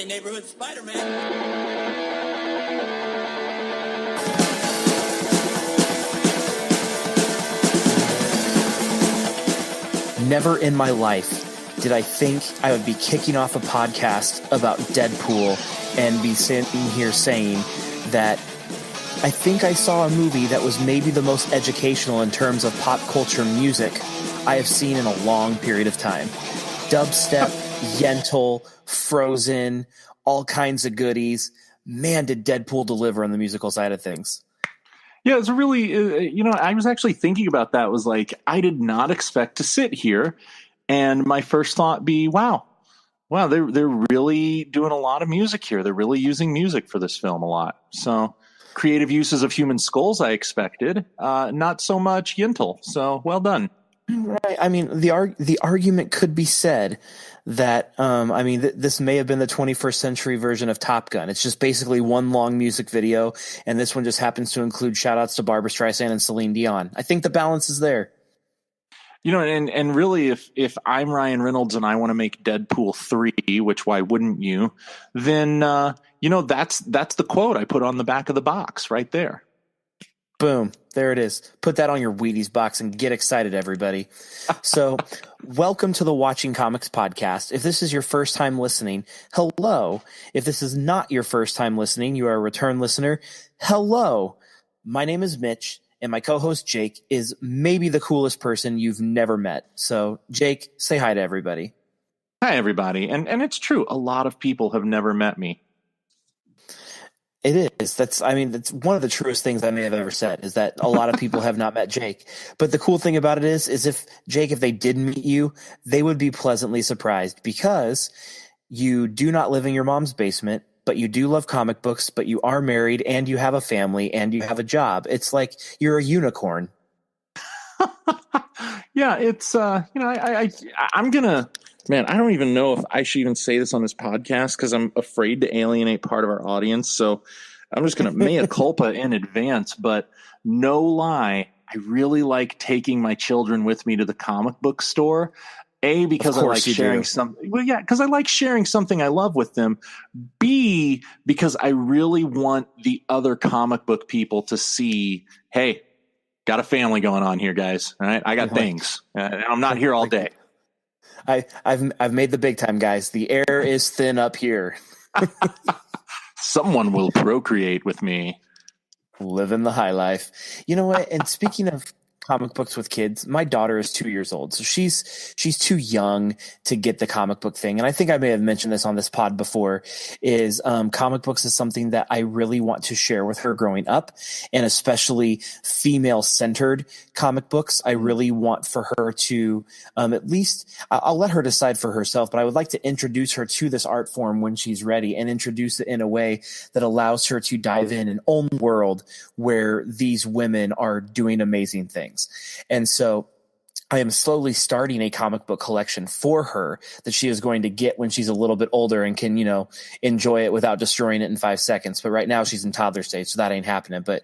neighborhood Spider-Man. Never in my life did I think I would be kicking off a podcast about Deadpool and be sitting here saying that I think I saw a movie that was maybe the most educational in terms of pop culture music I have seen in a long period of time. Dubstep, Yentl, Frozen, all kinds of goodies. Man, did Deadpool deliver on the musical side of things. Yeah, it's really, I was actually thinking about that. Was like, I did not expect to sit here and my first thought be, wow, they're really doing a lot of music here. They're really using music for this film a lot. So creative uses of human skulls, I expected, not so much Yentl. So well done. Right. I mean, the argument could be said that, this may have been the 21st century version of Top Gun. It's just basically one long music video, and this one just happens to include shout-outs to Barbra Streisand and Celine Dion. I think the balance is there. And really, if I'm Ryan Reynolds and I want to make Deadpool 3, which why wouldn't you, then, that's the quote I put on the back of the box right there. Boom. There it is. Put that on your Wheaties box and get excited, everybody. So welcome to the Watching Comics podcast. If this is your first time listening, hello. If this is not your first time listening, you are a return listener. Hello. My name is Mitch, and my co-host Jake is maybe the coolest person you've never met. So Jake, say hi to everybody. Hi, everybody. And it's true. A lot of people have never met me. It is. That's one of the truest things I may have ever said is that a lot of people have not met Jake. But the cool thing about it is if they did meet you, they would be pleasantly surprised because you do not live in your mom's basement, but you do love comic books, but you are married and you have a family and you have a job. It's like you're a unicorn. Yeah, it's, I'm going to, man, I don't even know if I should even say this on this podcast because I'm afraid to alienate part of our audience. So I'm just going to mea culpa in advance. But no lie, I really like taking my children with me to the comic book store. A, because I like sharing something. Well, yeah, because I like sharing something I love with them. B, because I really want the other comic book people to see, hey, got a family going on here, guys. All right, I got things. And I'm not here all day. I've made the big time, guys. The air is thin up here. Someone will procreate with me. Living the high life. You know what? And speaking of comic books with kids, my daughter is 2 years old, so she's too young to get the comic book thing. And I think I may have mentioned this on this pod before, is comic books is something that I really want to share with her growing up, and especially female-centered comic books. I really want for her to at least, I'll let her decide for herself, but I would like to introduce her to this art form when she's ready and introduce it in a way that allows her to dive in an own world where these women are doing amazing things. And so I am slowly starting a comic book collection for her that she is going to get when she's a little bit older and can, enjoy it without destroying it in 5 seconds. But right now she's in toddler stage, so that ain't happening. But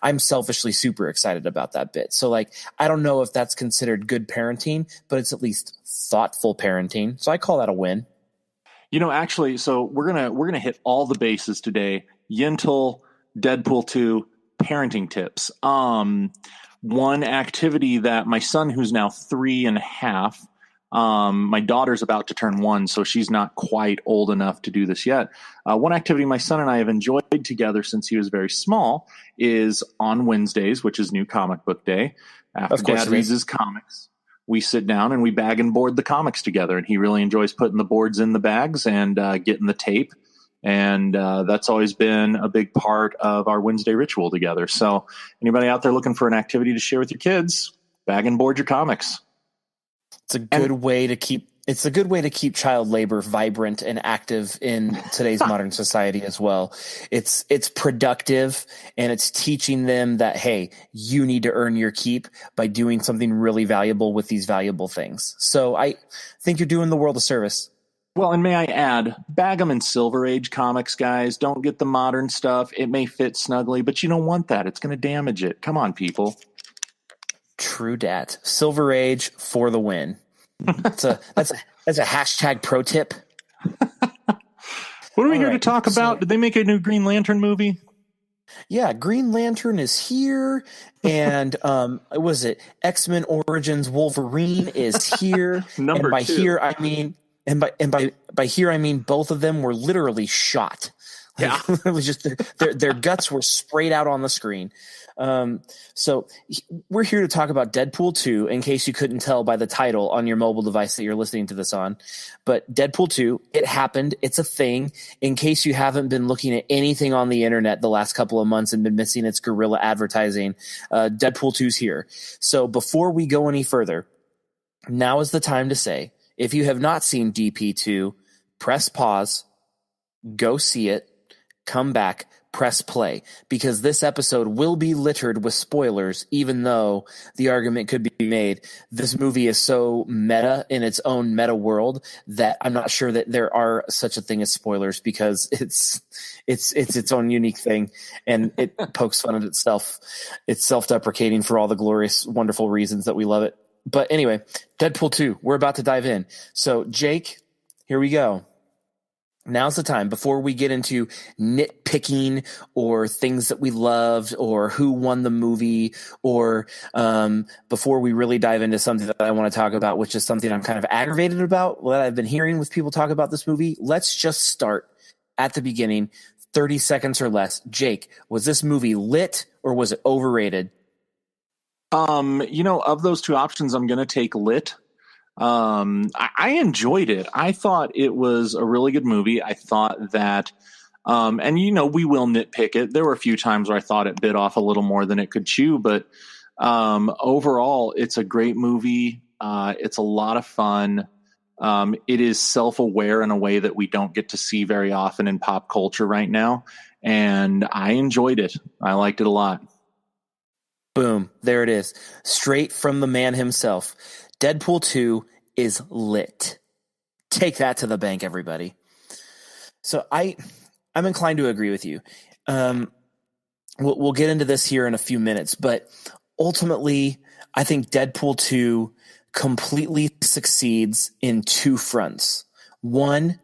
I'm selfishly super excited about that bit. So I don't know if that's considered good parenting, but it's at least thoughtful parenting. So I call that a win. Actually, so we're gonna hit all the bases today. Yentl, Deadpool 2, parenting tips. One activity that my son, who's now 3.5, my daughter's about to turn 1, so she's not quite old enough to do this yet. One activity my son and I have enjoyed together since he was very small is on Wednesdays, which is New Comic Book Day. After Dad reads his comics, we sit down and we bag and board the comics together, and he really enjoys putting the boards in the bags and getting the tape. And that's always been a big part of our Wednesday ritual together. So anybody out there looking for an activity to share with your kids, bag and board your comics. It's a good way to keep child labor vibrant and active in today's modern society as well. It's productive, and it's teaching them that, hey, you need to earn your keep by doing something really valuable with these valuable things. So I think you're doing the world a service. Well, and may I add, bag them in Silver Age comics, guys. Don't get the modern stuff. It may fit snugly, but you don't want that. It's going to damage it. Come on, people. True dat. Silver Age for the win. That's a hashtag pro tip. What are we All here to right, talk about? Did they make a new Green Lantern movie? Yeah, Green Lantern is here, and was it X-Men Origins Wolverine is here, Number and by 2. here I mean, by here I mean both of them were literally shot. Yeah. It was just their guts were sprayed out on the screen. So we're here to talk about Deadpool 2, in case you couldn't tell by the title on your mobile device that you're listening to this on. But Deadpool 2, it happened. It's a thing. In case you haven't been looking at anything on the internet the last couple of months and been missing its guerrilla advertising, Deadpool 2's here. So before we go any further, now is the time to say, if you have not seen DP2, press pause, go see it, come back, press play, because this episode will be littered with spoilers, even though the argument could be made this movie is so meta in its own meta world that I'm not sure that there are such a thing as spoilers, because it's its own unique thing, and it pokes fun at itself. It's self-deprecating for all the glorious, wonderful reasons that we love it. But anyway, Deadpool 2, we're about to dive in. So Jake, here we go. Now's the time, before we get into nitpicking or things that we loved or who won the movie, or before we really dive into something that I want to talk about, which is something I'm kind of aggravated about, what I've been hearing with people talk about this movie. Let's just start at the beginning, 30 seconds or less. Jake, was this movie lit or was it overrated? Of those two options, I'm going to take lit. I enjoyed it. I thought it was a really good movie. I thought that, and we will nitpick it. There were a few times where I thought it bit off a little more than it could chew, but overall, it's a great movie. It's a lot of fun. It is self-aware in a way that we don't get to see very often in pop culture right now, and I enjoyed it. I liked it a lot. Boom, there it is. Straight from the man himself. Deadpool 2 is lit. Take that to the bank, everybody. So I'm inclined to agree with you. We'll get into this here in a few minutes, but ultimately, I think Deadpool 2 completely succeeds in two fronts. One,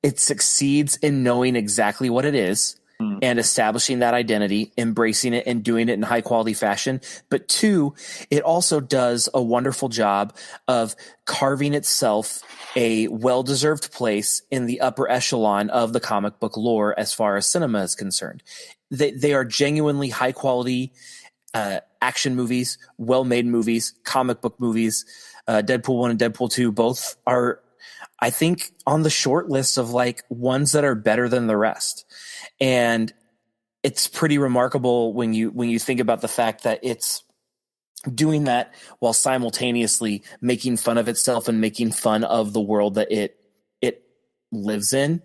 it succeeds in knowing exactly what it is and establishing that identity, embracing it, and doing it in high quality fashion. But two, it also does a wonderful job of carving itself a well-deserved place in the upper echelon of the comic book lore as far as cinema is concerned. They are genuinely high quality action movies, well-made movies, comic book movies. Deadpool 1 and Deadpool 2 both are, I think, on the short list of like ones that are better than the rest. And it's pretty remarkable when you think about the fact that it's doing that while simultaneously making fun of itself and making fun of the world that it lives in,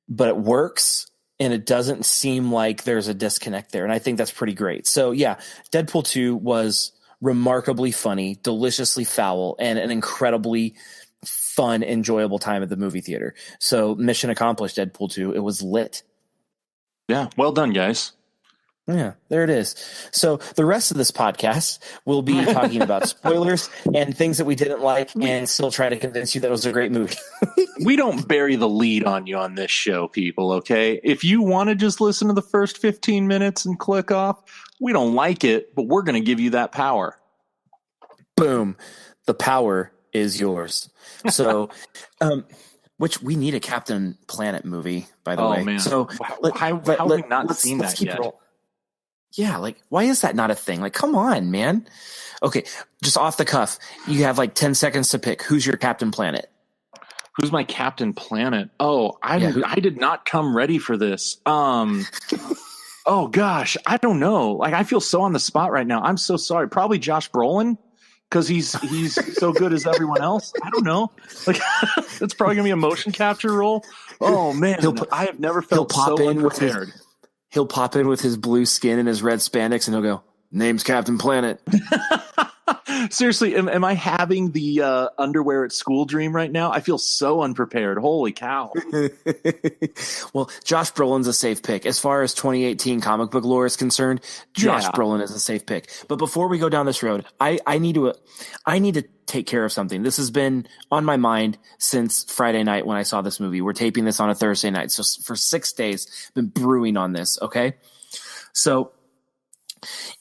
but it works and it doesn't seem like there's a disconnect there. And I think that's pretty great. So yeah, Deadpool 2 was remarkably funny, deliciously foul, and an incredibly fun, enjoyable time at the movie theater. So mission accomplished, Deadpool 2. It was lit. Yeah, well done, guys. Yeah, there it is. So the rest of this podcast will be talking about spoilers and things that we didn't like and still try to convince you that it was a great movie. We don't bury the lead on you on this show, people, okay? If you want to just listen to the first 15 minutes and click off, we don't like it, but we're going to give you that power. Boom. The power is yours. So, which we need a Captain Planet movie, by the way. Man. So how have we not seen that yet? Yeah, like, why is that not a thing? Like, come on, man. Okay, just off the cuff, you have like 10 seconds to pick. Who's your Captain Planet? Who's my Captain Planet? Oh, I did not come ready for this. Oh gosh, I don't know. Like, I feel so on the spot right now. I'm so sorry. Probably Josh Brolin, because he's so good as everyone else. I don't know. Like, it's probably gonna be a motion capture role. Oh man, I have never felt so unprepared. He'll pop in with his blue skin and his red spandex, and he'll go, "Name's Captain Planet." Seriously, am I having the underwear at school dream right now? I feel so unprepared. Holy cow. Well, Josh Brolin's a safe pick. As far as 2018 comic book lore is concerned, Josh Yeah. Brolin is a safe pick. But before we go down this road, I need to take care of something. This has been on my mind since Friday night when I saw this movie. We're taping this on a Thursday night. So for 6 days, I've been brewing on this, okay? So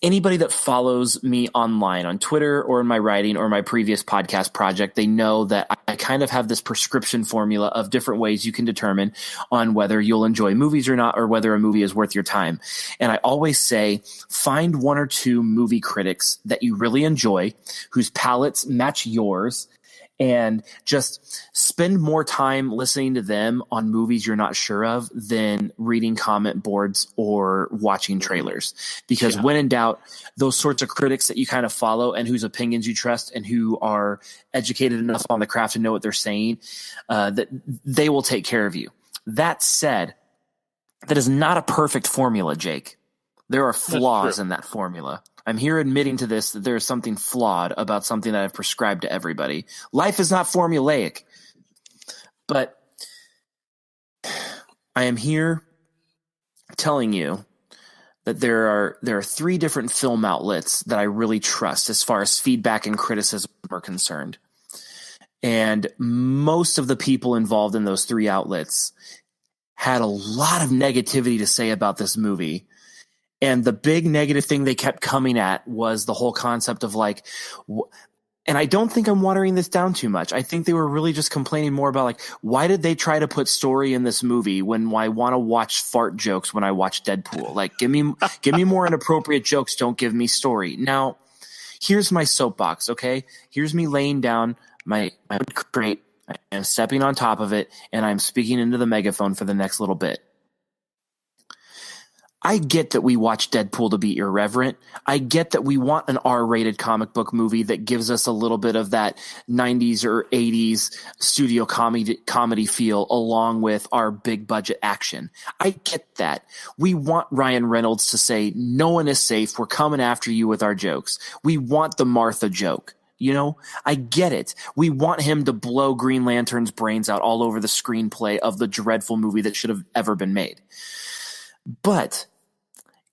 anybody that follows me online on Twitter or in my writing or my previous podcast project, they know that I kind of have this prescription formula of different ways you can determine on whether you'll enjoy movies or not, or whether a movie is worth your time. And I always say, find one or two movie critics that you really enjoy, whose palates match yours, and just spend more time listening to them on movies you're not sure of than reading comment boards or watching trailers. Because when in doubt, those sorts of critics that you kind of follow and whose opinions you trust and who are educated enough on the craft to know what they're saying, that they will take care of you. That said, that is not a perfect formula, Jake. There are flaws in that formula. I'm here admitting to this, that there is something flawed about something that I've prescribed to everybody. Life is not formulaic. But I am here telling you that there are 3 different film outlets that I really trust as far as feedback and criticism are concerned. And most of the people involved in those 3 outlets had a lot of negativity to say about this movie. And the big negative thing they kept coming at was the whole concept of like, and I don't think I'm watering this down too much. I think they were really just complaining more about like, why did they try to put story in this movie when I want to watch fart jokes when I watch Deadpool? Like, give me more inappropriate jokes. Don't give me story. Now, here's my soapbox. Okay. Here's me laying down my crate. I'm stepping on top of it and I'm speaking into the megaphone for the next little bit. I get that we watch Deadpool to be irreverent. I get that we want an R-rated comic book movie that gives us a little bit of that 90s or 80s studio comedy feel along with our big budget action. I get that. We want Ryan Reynolds to say, no one is safe. We're coming after you with our jokes. We want the Martha joke. You know, I get it. We want him to blow Green Lantern's brains out all over the screenplay of the dreadful movie that should have ever been made. But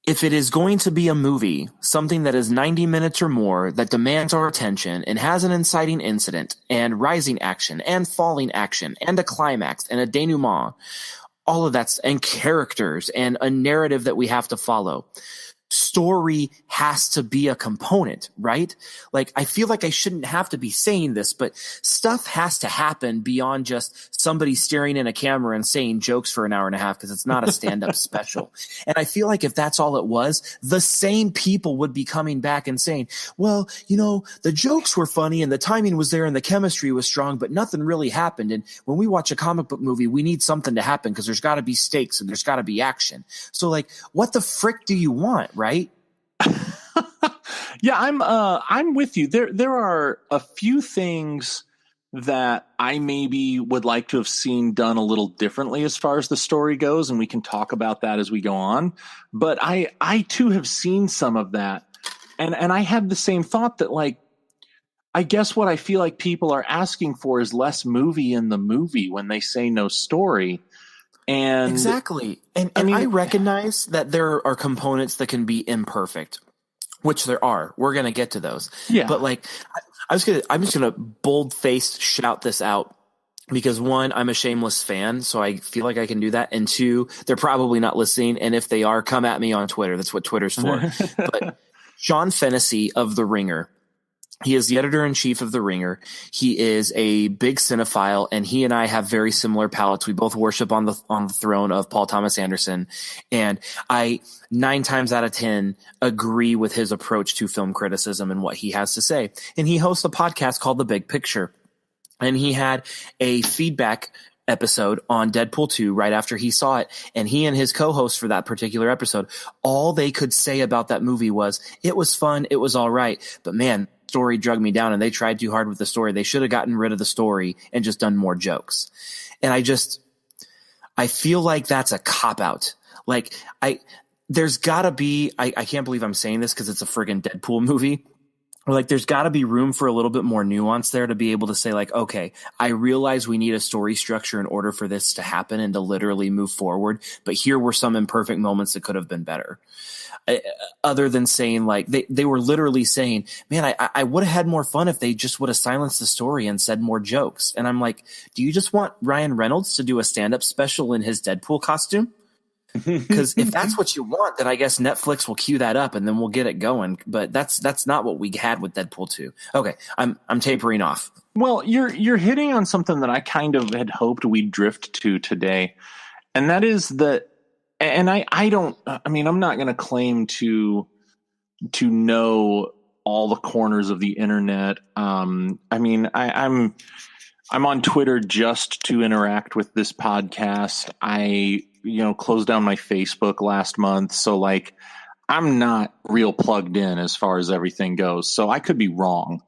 if it is going to be a movie, something that is 90 minutes or more, that demands our attention and has an inciting incident and rising action and falling action and a climax and a denouement, all of that, and characters and a narrative that we have to follow, story has to be a component, right? Like, I feel like I shouldn't have to be saying this, but stuff has to happen beyond just somebody staring in a camera and saying jokes for an hour and a half, because it's not a stand-up special. And I feel like if that's all it was, the same people would be coming back and saying, well, you know, the jokes were funny and the timing was there and the chemistry was strong, but nothing really happened. And when we watch a comic book movie, we need something to happen because there's got to be stakes and there's got to be action. So, like, what the frick do you want? Right? Yeah, I'm with you. There are a few things that I maybe would like to have seen done a little differently as far as the story goes, and we can talk about that as we go on. But I too have seen some of that, and I had the same thought that, like, I guess what I feel like people are asking for is less movie in the movie when they say no story. And exactly. And I recognize that there are components that can be imperfect, which there are. We're going to get to those. Yeah. But like, I'm just going to bold-faced shout this out because 1, I'm a shameless fan, so I feel like I can do that. And 2, they're probably not listening. And if they are, come at me on Twitter. That's what Twitter's for. But Sean Fennessy of The Ringer, he is the editor-in-chief of The Ringer. He is a big cinephile, and he and I have very similar palates. We both worship on the throne of Paul Thomas Anderson, and I 9 times out of 10 agree with his approach to film criticism and what he has to say. And he hosts a podcast called The Big Picture, and he had a feedback episode on Deadpool 2 right after he saw it, and he and his co-host for that particular episode, all they could say about that movie was, it was fun, it was all right, but man, story drug me down and they tried too hard with the story. They should have gotten rid of the story and just done more jokes. And I feel like that's a cop-out. Like, there's gotta be, I can't believe I'm saying this because it's a friggin' Deadpool movie, like there's got to be room for a little bit more nuance there to be able to say like, okay, I realize we need a story structure in order for this to happen and to literally move forward, but here were some imperfect moments that could have been better. Other than saying like they were literally saying, man, I would have had more fun if they just would have silenced the story and said more jokes. And I'm like, do you just want Ryan Reynolds to do a stand-up special in his Deadpool costume? Because if that's what you want, then I guess Netflix will cue that up and then we'll get it going. But that's not what we had with Deadpool 2. Okay, I'm tapering off. Well, you're hitting on something that I kind of had hoped we'd drift to today, and that is that. And I don't. I mean, I'm not going to claim to know all the corners of the internet. I mean, I'm on Twitter just to interact with this podcast. I closed down my Facebook last month, so like I'm not real plugged in as far as everything goes. So I could be wrong,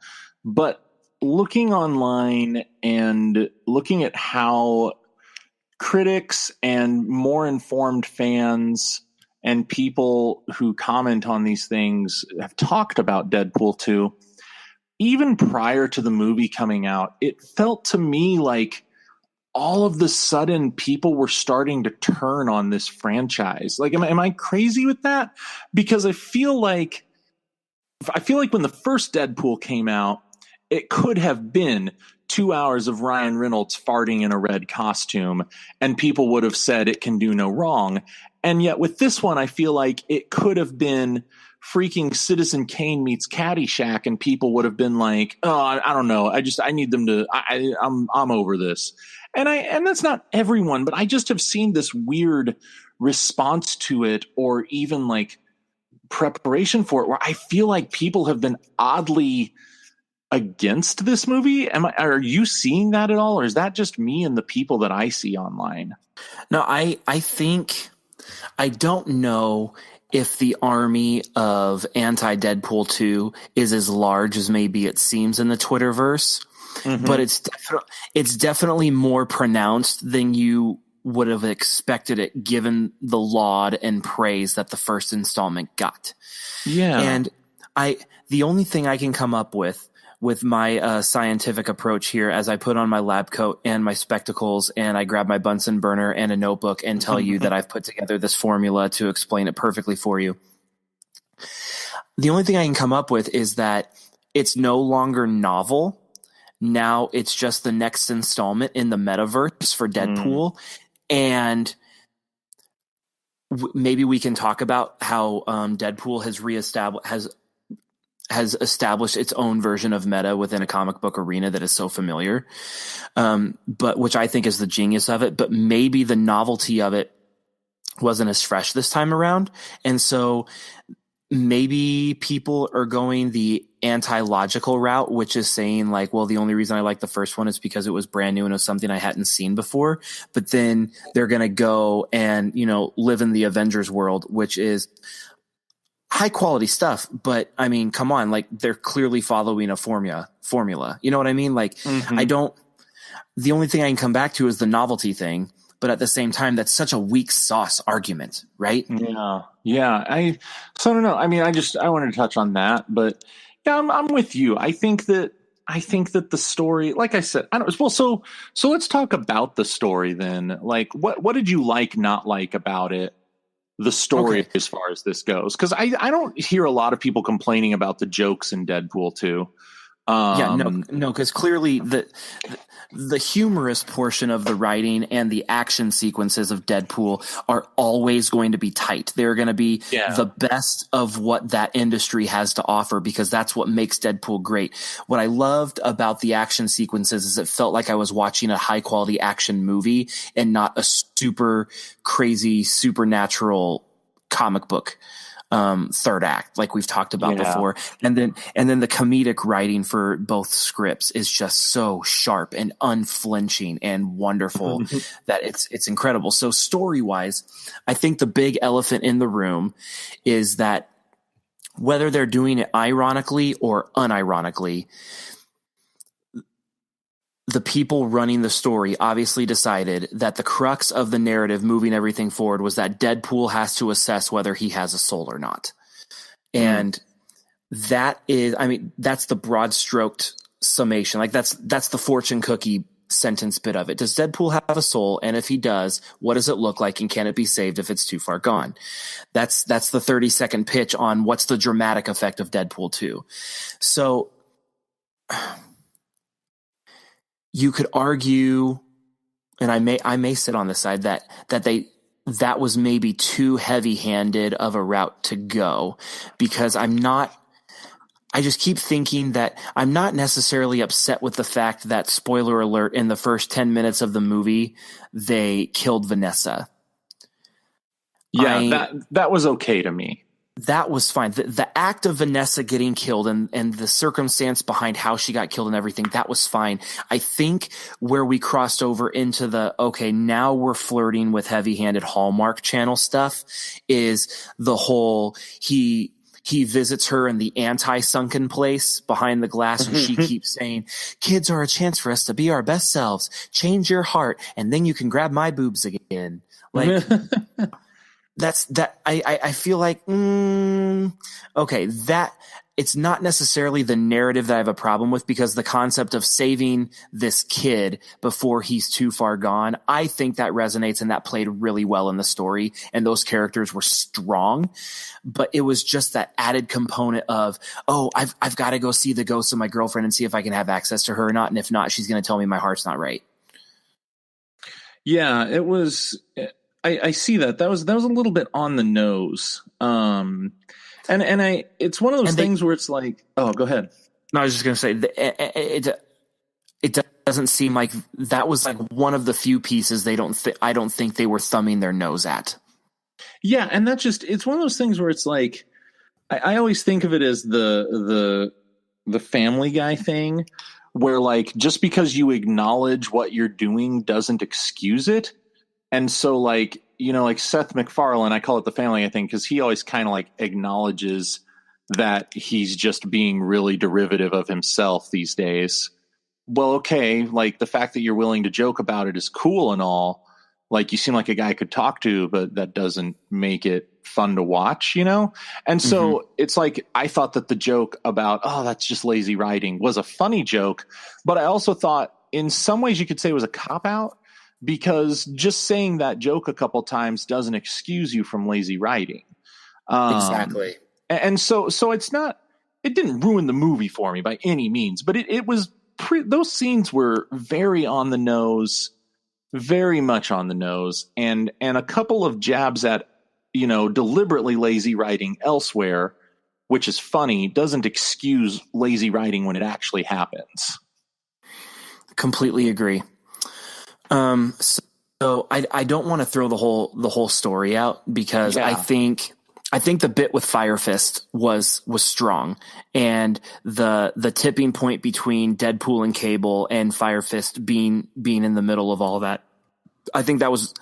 but looking online and looking at how critics and more informed fans and people who comment on these things have talked about Deadpool 2, even prior to the movie coming out, it felt to me like all of the sudden people were starting to turn on this franchise. Like, am I crazy with that? Because I feel like when the first Deadpool came out, it could have been 2 hours of Ryan Reynolds farting in a red costume, and people would have said it can do no wrong. And yet with this one, I feel like it could have been freaking Citizen Kane meets Caddyshack, and people would have been like, "Oh, I don't know. I need them to. I'm over this." And that's not everyone, but I just have seen this weird response to it, or even like preparation for it, where I feel like people have been oddly against this movie. Are you seeing that at all, or is that just me and the people that I see online? No, I think I don't know if the army of anti-Deadpool 2 is as large as maybe it seems in the Twitterverse, but it's definitely more pronounced than you would have expected it, given the laud and praise that the first installment got. Yeah. And the only thing I can come up with my scientific approach here, as I put on my lab coat and my spectacles and I grab my Bunsen burner and a notebook and tell you that I've put together this formula to explain it perfectly for you. The only thing I can come up with is that it's no longer novel. Now it's just the next installment in the metaverse for Deadpool. And maybe we can talk about how Deadpool has established its own version of meta within a comic book arena that is so familiar, but which I think is the genius of it. But maybe the novelty of it wasn't as fresh this time around. And so maybe people are going the anti-logical route, which is saying like, well, the only reason I like the first one is because it was brand new and it was something I hadn't seen before. But then they're going to go and, live in the Avengers world, which is high quality stuff. But I mean, come on, like they're clearly following a formula. You know what I mean? Like the only thing I can come back to is the novelty thing. But at the same time, that's such a weak sauce argument, right? Yeah. I don't know. I mean, I wanted to touch on that, but yeah, I'm with you. I think that the story, like I said, so let's talk about the story then. Like, what did you not like about it? The story, as far as this goes, because I don't hear a lot of people complaining about the jokes in Deadpool 2. Because clearly the humorous portion of the writing and the action sequences of Deadpool are always going to be tight. They're going to be the best of what that industry has to offer, because that's what makes Deadpool great. What I loved about the action sequences is it felt like I was watching a high quality action movie and not a super crazy supernatural comic book third act, like we've talked about before. And then the comedic writing for both scripts is just so sharp and unflinching and wonderful that it's incredible. So story wise, I think the big elephant in the room is that whether they're doing it ironically or unironically, the people running the story obviously decided that the crux of the narrative moving everything forward was that Deadpool has to assess whether he has a soul or not. And that is, I mean, that's the broad stroked summation. Like that's the fortune cookie sentence bit of it. Does Deadpool have a soul? And if he does, what does it look like? And can it be saved if it's too far gone? That's the 30-second pitch on what's the dramatic effect of Deadpool 2. So you could argue, and I may sit on the side that was maybe too heavy-handed of a route to go, because I just keep thinking that I'm not necessarily upset with the fact that, spoiler alert, in the first 10 minutes of the movie, they killed Vanessa. Yeah, that was okay to me. That was fine. The act of Vanessa getting killed and the circumstance behind how she got killed and everything, that was fine. I think where we crossed over into okay, now we're flirting with heavy-handed Hallmark Channel stuff is the whole he visits her in the anti-sunken place behind the glass, and she keeps saying, kids are a chance for us to be our best selves. Change your heart, and then you can grab my boobs again. Like, I feel like, okay, that it's not necessarily the narrative that I have a problem with, because the concept of saving this kid before he's too far gone, I think that resonates, and that played really well in the story, and those characters were strong. But it was just that added component of, I've got to go see the ghost of my girlfriend and see if I can have access to her or not, and if not, she's going to tell me my heart's not right. Yeah, it was. I see that. That was a little bit on the nose. It's one of those things where it's like, oh, go ahead. No, I was just going to say it doesn't seem like that was like one of the few pieces I don't think they were thumbing their nose at. Yeah. And it's one of those things where it's like, I always think of it as the Family Guy thing, where like, just because you acknowledge what you're doing doesn't excuse it. And so, like, you know, like Seth MacFarlane, I call it the Family Guy thing, because he always kind of like acknowledges that he's just being really derivative of himself these days. Well, okay, like the fact that you're willing to joke about it is cool and all. Like, you seem like a guy I could talk to, but that doesn't make it fun to watch, you know? And so it's like, I thought that the joke about, oh, that's just lazy writing was a funny joke. But I also thought in some ways you could say it was a cop-out, because just saying that joke a couple times doesn't excuse you from lazy writing. Exactly. And so it's not, it didn't ruin the movie for me by any means, but it was those scenes were very on the nose, very much on the nose, and a couple of jabs at, you know, deliberately lazy writing elsewhere, which is funny, doesn't excuse lazy writing when it actually happens. Completely agree. So I don't want to throw the whole story out, because I think the bit with Fire Fist was strong, and the tipping point between Deadpool and Cable and Fire Fist being in the middle of all that, I think that was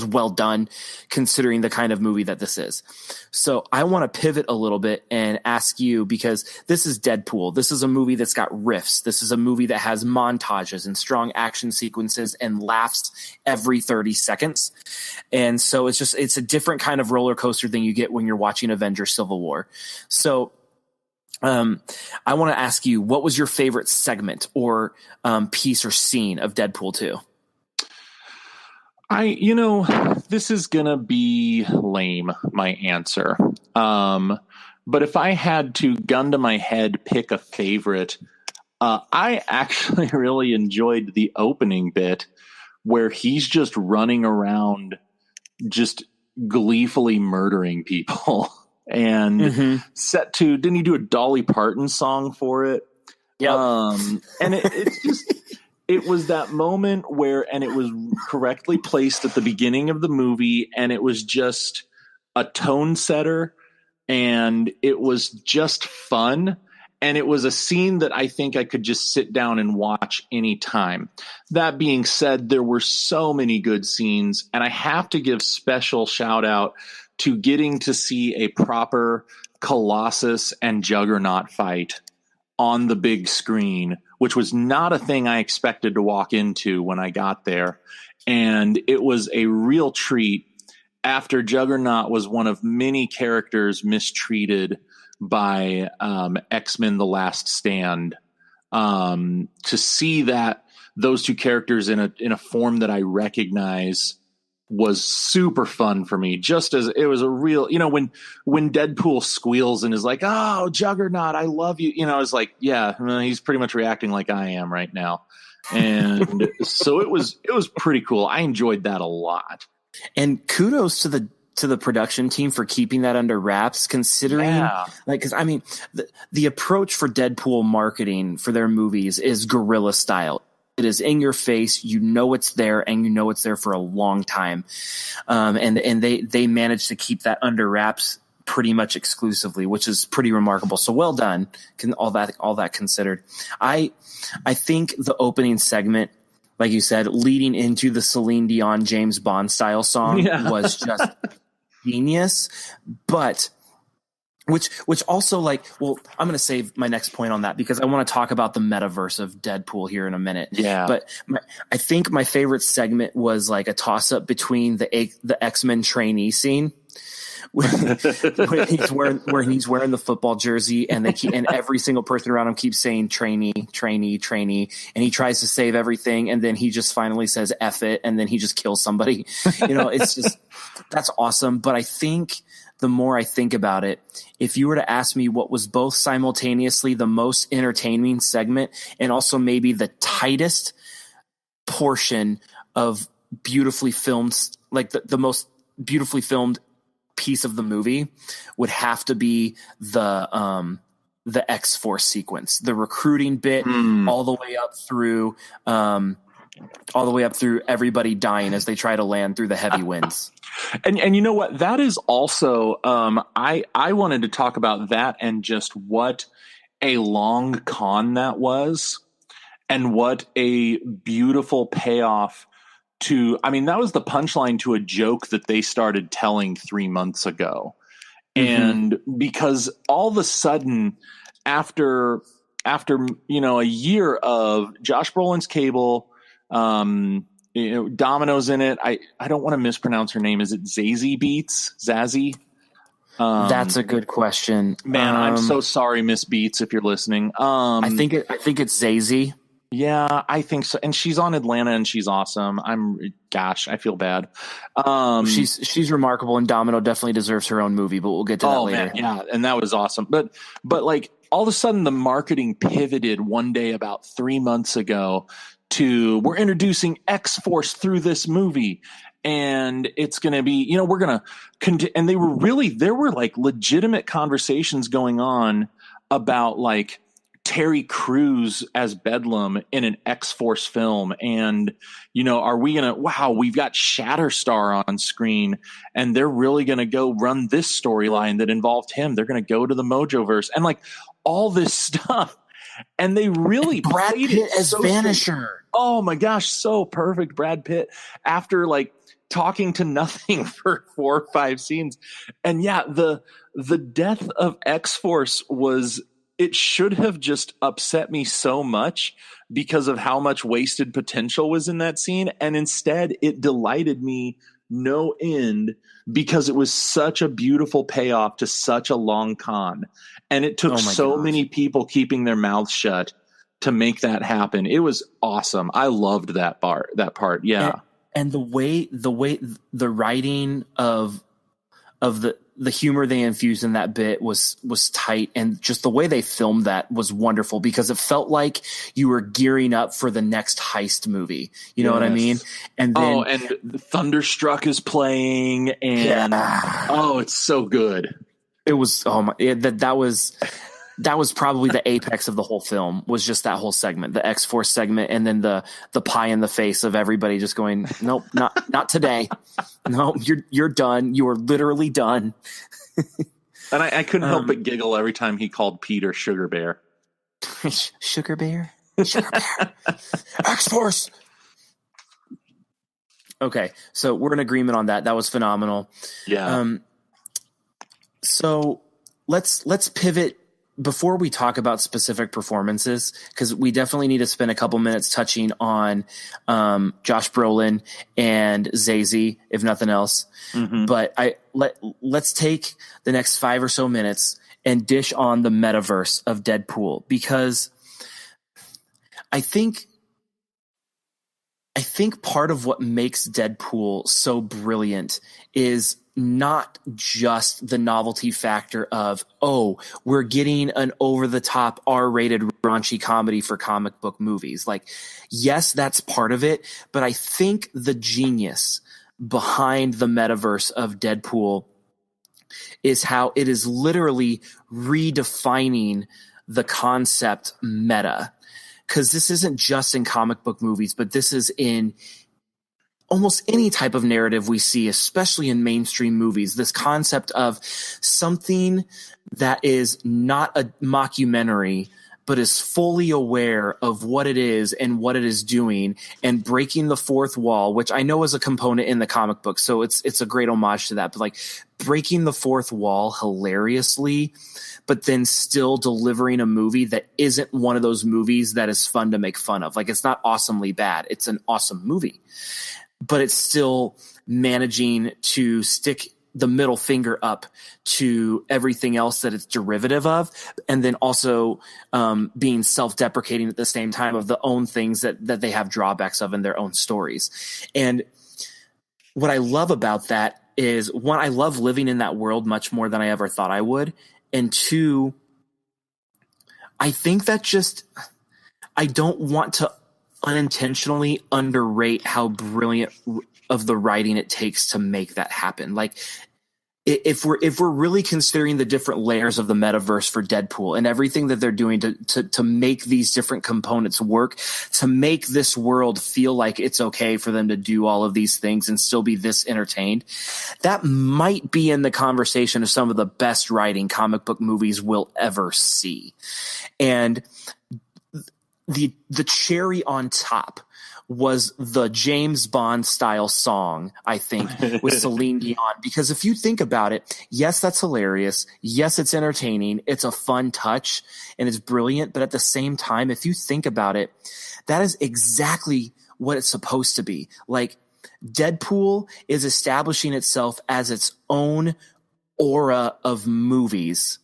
well done, considering the kind of movie that this is. So I want to pivot a little bit and ask you, because this is Deadpool. This is a movie that's got riffs. This is a movie that has montages and strong action sequences and laughs every 30 seconds. And so it's a different kind of roller coaster than you get when you're watching Avengers Civil War. So I want to ask you, what was your favorite segment or piece or scene of Deadpool 2? This is going to be lame, my answer. But if I had to, gun to my head, pick a favorite, I actually really enjoyed the opening bit where he's just running around, just gleefully murdering people. And set to, didn't he do a Dolly Parton song for it? Yeah. And it's just... It was that moment where, and it was correctly placed at the beginning of the movie, and it was just a tone setter, and it was just fun, and it was a scene that I think I could just sit down and watch anytime. That being said, there were so many good scenes, and I have to give special shout out to getting to see a proper Colossus and Juggernaut fight on the big screen, which was not a thing I expected to walk into when I got there. And it was a real treat after Juggernaut was one of many characters mistreated by X-Men: The Last Stand. To see that those two characters in a form that I recognize was super fun for me. Just as it was a real, when Deadpool squeals and is like, "Oh, Juggernaut, I love you," it's like, yeah, he's pretty much reacting like I am right now. And so it was pretty cool. I enjoyed that a lot. And kudos to the production team for keeping that under wraps, considering because I mean the approach for Deadpool marketing for their movies is guerrilla style. It is in your face. You know it's there, and you know it's there for a long time. And they managed to keep that under wraps pretty much exclusively, which is pretty remarkable. So well done. All that considered, I think the opening segment, like you said, leading into the Celine Dion James Bond style song was just genius. But which also, like, well, I'm going to save my next point on that because I want to talk about the metaverse of Deadpool here in a minute. Yeah. But I think my favorite segment was like a toss up between the X-Men trainee scene where he's wearing the football jersey and and every single person around him keeps saying trainee, trainee, trainee. And he tries to save everything. And then he just finally says F it. And then he just kills somebody. It's just, that's awesome. But I think the more I think about it, if you were to ask me what was both simultaneously the most entertaining segment and also maybe the tightest portion of beautifully filmed, like the most beautifully filmed piece of the movie, would have to be the X-Force sequence, the recruiting bit, all the way up through everybody dying as they try to land through the heavy winds. And you know what? That is also I wanted to talk about that and just what a long con that was, and what a beautiful payoff to. I mean, that was the punchline to a joke that they started telling 3 months ago, and because all of a sudden, after a year of Josh Brolin's Cable. Domino's in it. I don't want to mispronounce her name. Is it Zazie Beats? Zazie? That's a good question. Man, I'm so sorry, Miss Beats, if you're listening. I think it's Zazie. Yeah, I think so. And she's on Atlanta and she's awesome. I feel bad. She's remarkable, and Domino definitely deserves her own movie, but we'll get to that later. Man, yeah, and that was awesome. But like all of a sudden the marketing pivoted one day about 3 months ago to we're introducing X-Force through this movie, and it's going to be, we're going to and there were like legitimate conversations going on about like Terry Crews as Bedlam in an X-Force film. And, are we going to, we've got Shatterstar on screen, and they're really going to go run this storyline that involved him. They're going to go to the Mojoverse and like all this stuff. And they really Brad played Pitt it as Vanisher. Oh my gosh, so perfect. Brad Pitt after like talking to nothing for 4 or 5 scenes. And yeah, the death of X-Force it should have just upset me so much because of how much wasted potential was in that scene. And instead it delighted me no end because it was such a beautiful payoff to such a long con. And it took many people keeping their mouths shut to make that happen. It was awesome. I loved that part. Yeah. And the way the writing of the humor they infused in that bit was tight, and just the way they filmed that was wonderful because it felt like you were gearing up for the next heist movie. You know what I mean? And then, and Thunderstruck is playing, and it's so good. It was that was probably the apex of the whole film, was just that whole segment, the X-Force segment, and then the pie in the face of everybody just going, nope, not today. No, you're done. You are literally done. And I couldn't help but giggle every time he called Peter Sugar Bear. Sugar Bear? Sugar Bear. X-Force. Okay, so we're in agreement on that. That was phenomenal. Yeah. So let's pivot before we talk about specific performances, because we definitely need to spend a couple minutes touching on Josh Brolin and Zazie, if nothing else. But let's take the next 5 or so minutes and dish on the metaverse of Deadpool, because I think part of what makes Deadpool so brilliant is not just the novelty factor of, oh, we're getting an over-the-top R-rated raunchy comedy for comic book movies. Like, yes, that's part of it, but I think the genius behind the metaverse of Deadpool is how it is literally redefining the concept meta. Because this isn't just in comic book movies, but this is in almost any type of narrative we see, especially in mainstream movies. This concept of something that is not a mockumentary, but is fully aware of what it is and what it is doing, and breaking the fourth wall, which I know is a component in the comic book. So it's a great homage to that, but like breaking the fourth wall hilariously, but then still delivering a movie that isn't one of those movies that is fun to make fun of. Like, it's not awesomely bad. It's an awesome movie, but it's still managing to stick the middle finger up to everything else that it's derivative of, and then also being self-deprecating at the same time of the own things that they have drawbacks of in their own stories. And what I love about that is, one, I love living in that world much more than I ever thought I would. And two, I think that just, I don't want to unintentionally underrate how brilliant of the writing it takes to make that happen. Like, if we're really considering the different layers of the metaverse for Deadpool and everything that they're doing to make these different components work, to make this world feel like it's okay for them to do all of these things and still be this entertained, that might be in the conversation of some of the best writing comic book movies we'll ever see. And the cherry on top was the James Bond style song, I think, with Celine Dion. Because if you think about it, yes, that's hilarious. Yes, it's entertaining. It's a fun touch and it's brilliant. But at the same time, if you think about it, that is exactly what it's supposed to be. Like, Deadpool is establishing itself as its own aura of movies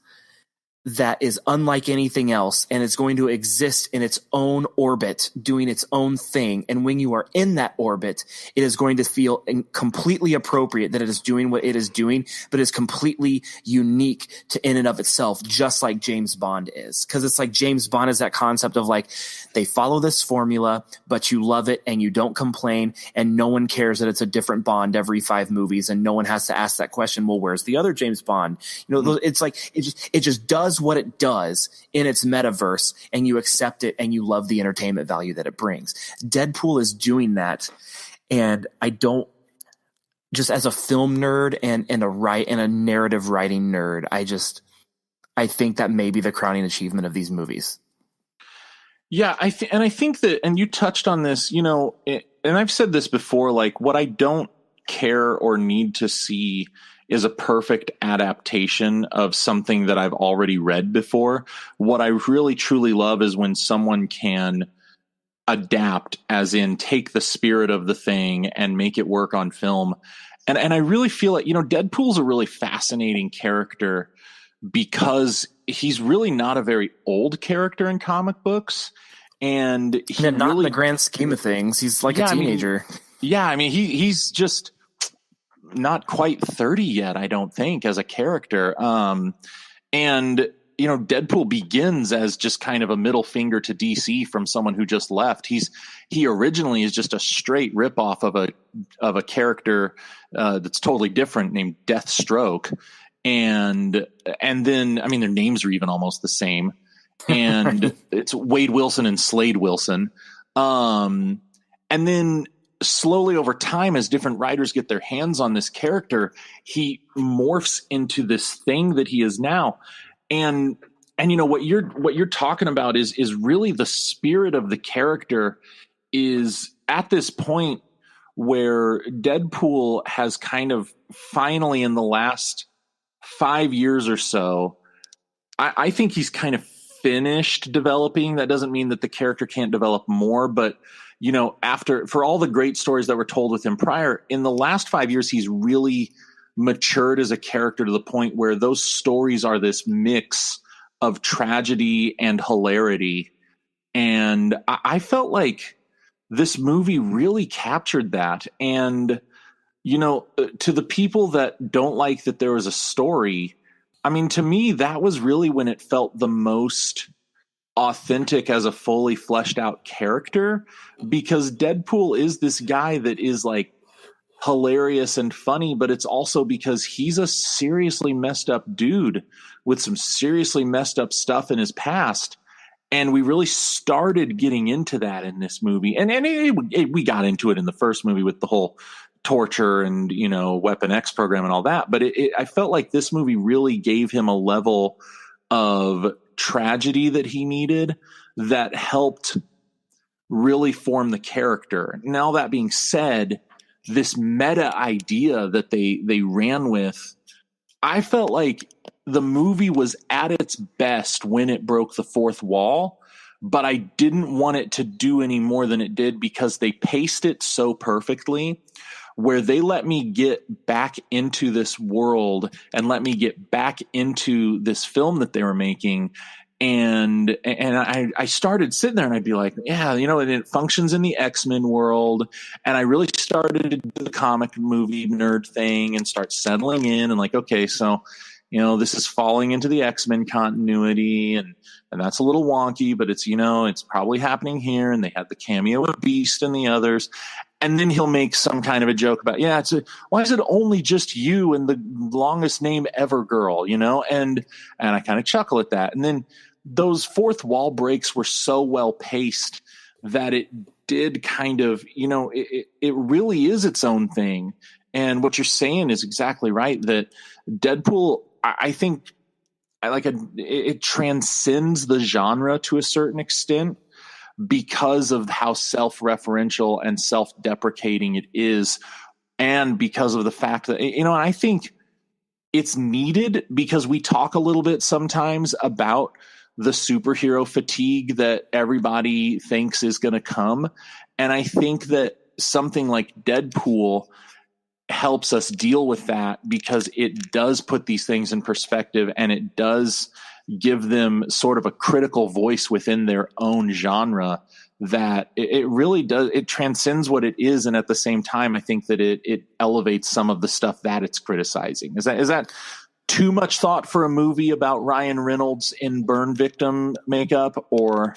that is unlike anything else, and it's going to exist in its own orbit, doing its own thing. And when you are in that orbit, it is going to feel completely appropriate that it is doing what it is doing, but is completely unique to in and of itself, just like James Bond is. Because it's like James Bond is that concept of like, they follow this formula, but you love it and you don't complain, and no one cares that it's a different Bond every 5 movies, and no one has to ask that question, well, where's the other James Bond? You know, it's like it just does what it does in its metaverse, and you accept it and you love the entertainment value that it brings. Deadpool is doing that, and I don't, just as a film nerd and a narrative writing nerd, I think that may be the crowning achievement of these movies. Yeah, I think that, and you touched on this, you know, and I've said this before, like, what I don't care or need to see is a perfect adaptation of something that I've already read before. What I really truly love is when someone can adapt, as in take the spirit of the thing and make it work on film. And I really feel like, you know, Deadpool's a really fascinating character because he's really not a very old character in comic books. And not really, in the grand scheme of things, he's like a teenager. I mean, he's just not quite 30 yet, I don't think, as a character. And, you know, Deadpool begins as just kind of a middle finger to DC from someone who just left. He originally is just a straight ripoff of a character that's totally different, named Deathstroke. And then, I mean, their names are even almost the same. And it's Wade Wilson and Slade Wilson. And then slowly over time, as different writers get their hands on this character, he morphs into this thing that he is now. And you know, what you're talking about is really the spirit of the character is at this point where Deadpool has kind of finally, in the last 5 years or so, I think he's kind of finished developing. That doesn't mean that the character can't develop more, but you know, for all the great stories that were told with him prior, in the last 5 years, he's really matured as a character to the point where those stories are this mix of tragedy and hilarity. And I felt like this movie really captured that. And, to the people that don't like that there was a story, I mean, to me, that was really when it felt the most authentic as a fully fleshed out character, because Deadpool is this guy that is like hilarious and funny, but it's also because he's a seriously messed up dude with some seriously messed up stuff in his past. And we really started getting into that in this movie. And we got into it in the first movie with the whole torture and, Weapon X program and all that. But I felt like this movie really gave him a level of tragedy that he needed that helped really form the character. Now, that being said, this meta idea that they ran with, I felt like the movie was at its best when it broke the fourth wall, but I didn't want it to do any more than it did because they paced it so perfectly, where they let me get back into this world and let me get back into this film that they were making. And I started sitting there and I'd be like, yeah, and it functions in the X-Men world. And I really started to do the comic movie nerd thing and start settling in and like, okay, so, this is falling into the X-Men continuity and that's a little wonky, but it's, it's probably happening here. And they had the cameo of Beast and the others. And then he'll make some kind of a joke about, why is it only just you and the longest name ever girl, And I kind of chuckle at that. And then those fourth wall breaks were so well paced that it did kind of, it really is its own thing. And what you're saying is exactly right, that Deadpool, I think it transcends the genre to a certain extent, because of how self-referential and self-deprecating it is, and because of the fact that, and I think it's needed because we talk a little bit sometimes about the superhero fatigue that everybody thinks is going to come. And I think that something like Deadpool helps us deal with that, because it does put these things in perspective and it does give them sort of a critical voice within their own genre that it really does. It transcends what it is. And at the same time, I think that it elevates some of the stuff that it's criticizing. Is that too much thought for a movie about Ryan Reynolds in burn victim makeup, or?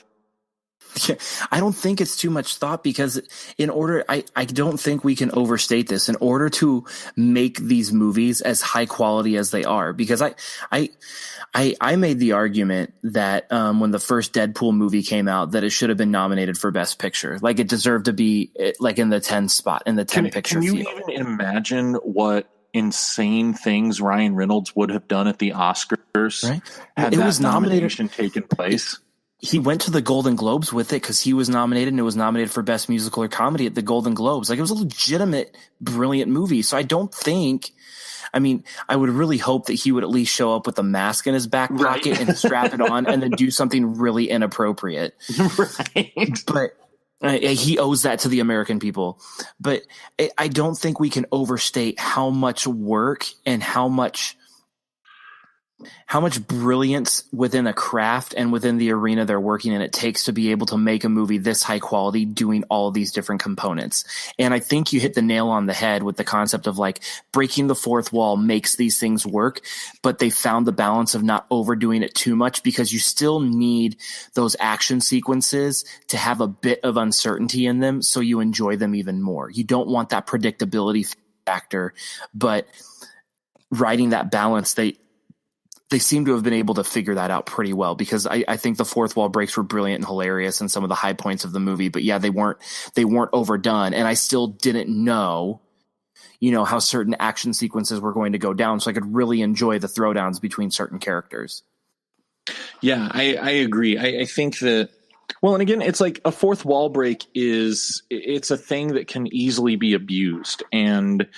Yeah, I don't think it's too much thought, because I don't think we can overstate this. In order to make these movies as high quality as they are, because I made the argument that when the first Deadpool movie came out, that it should have been nominated for Best Picture. Like, it deserved to be like in the 10 spot, in the 10 picture field. Can you even imagine what insane things Ryan Reynolds would have done at the Oscars? Right? Had it that was nominated, nomination taken place? He went to the Golden Globes with it because he was nominated, and it was nominated for Best Musical or Comedy at the Golden Globes. Like, it was a legitimate, brilliant movie. So I don't think, I would really hope that he would at least show up with a mask in his back pocket and strap it on and then do something really inappropriate. Right. But he owes that to the American people. But I don't think we can overstate how much work and how much brilliance within a craft and within the arena they're working in it takes to be able to make a movie this high quality, doing all of these different components. And I think you hit the nail on the head with the concept of like breaking the fourth wall makes these things work, but they found the balance of not overdoing it too much, because you still need those action sequences to have a bit of uncertainty in them so you enjoy them even more. You don't want that predictability factor, but writing that balance, they seem to have been able to figure that out pretty well, because I think the fourth wall breaks were brilliant and hilarious and some of the high points of the movie, but yeah, they weren't overdone. And I still didn't know, how certain action sequences were going to go down. So I could really enjoy the throwdowns between certain characters. Yeah, I agree. I think that, well, and again, it's like a fourth wall break it's a thing that can easily be abused, and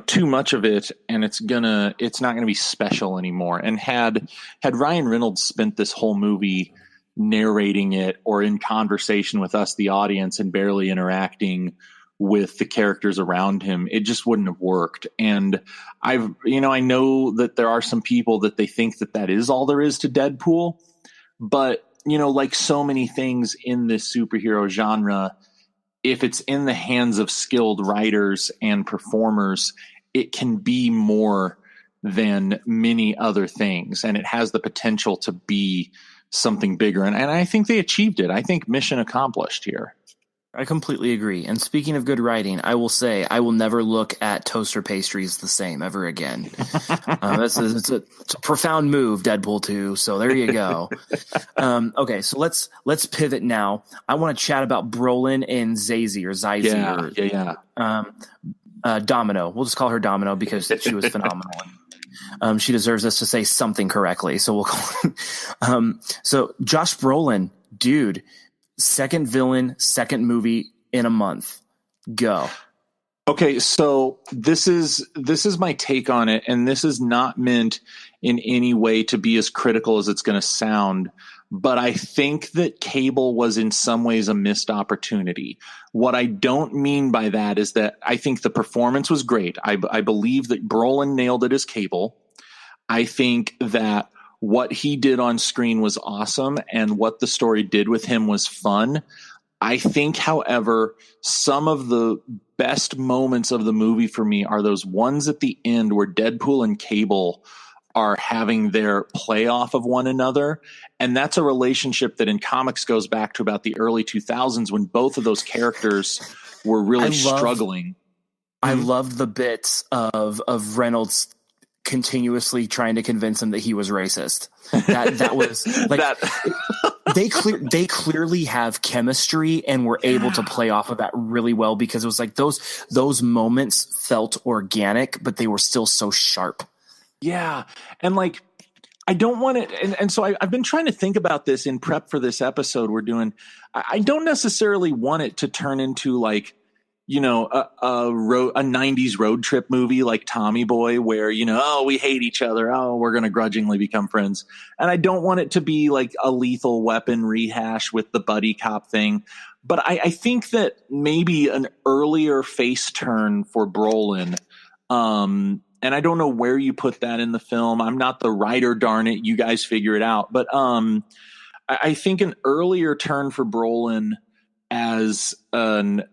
too much of it, and it's not gonna be special anymore. And had Ryan Reynolds spent this whole movie narrating it or in conversation with us, the audience, and barely interacting with the characters around him, it just wouldn't have worked. And I know that there are some people that they think that is all there is to Deadpool, but like so many things in this superhero genre, if it's in the hands of skilled writers and performers, it can be more than many other things. And it has the potential to be something bigger. And I think they achieved it. I think mission accomplished here. I completely agree. And speaking of good writing, I will say I will never look at toaster pastries the same ever again. It's a profound move, Deadpool 2. So there you go. Okay, so let's pivot now. I want to chat about Brolin and Zizi. Domino. We'll just call her Domino because she was phenomenal. She deserves us to say something correctly. So we'll call her. So Josh Brolin, dude. Second villain, second movie in a month. Go. Okay, so this is my take on it, and this is not meant in any way to be as critical as it's going to sound, but I think that Cable was in some ways a missed opportunity. What I don't mean by that is that I think the performance was great. I believe that Brolin nailed it as Cable. I think that what he did on screen was awesome, and what the story did with him was fun. I think, however, some of the best moments of the movie for me are those ones at the end where Deadpool and Cable are having their play off of one another. And that's a relationship that in comics goes back to about the early 2000s when both of those characters were really struggling. I loved the bits of Reynolds continuously trying to convince him that he was racist. That was like they clearly have chemistry and were able to play off of that really well, because it was like those moments felt organic, but they were still so sharp. Yeah. And like, I don't want it. And so I've been trying to think about this in prep for this episode we're doing. I don't necessarily want it to turn into like, a 90s road trip movie like Tommy Boy, where, we hate each other. Oh, we're going to grudgingly become friends. And I don't want it to be like a Lethal Weapon rehash with the buddy cop thing. But I think that maybe an earlier face turn for Brolin, and I don't know where you put that in the film. I'm not the writer, darn it. You guys figure it out. But I think an earlier turn for Brolin as a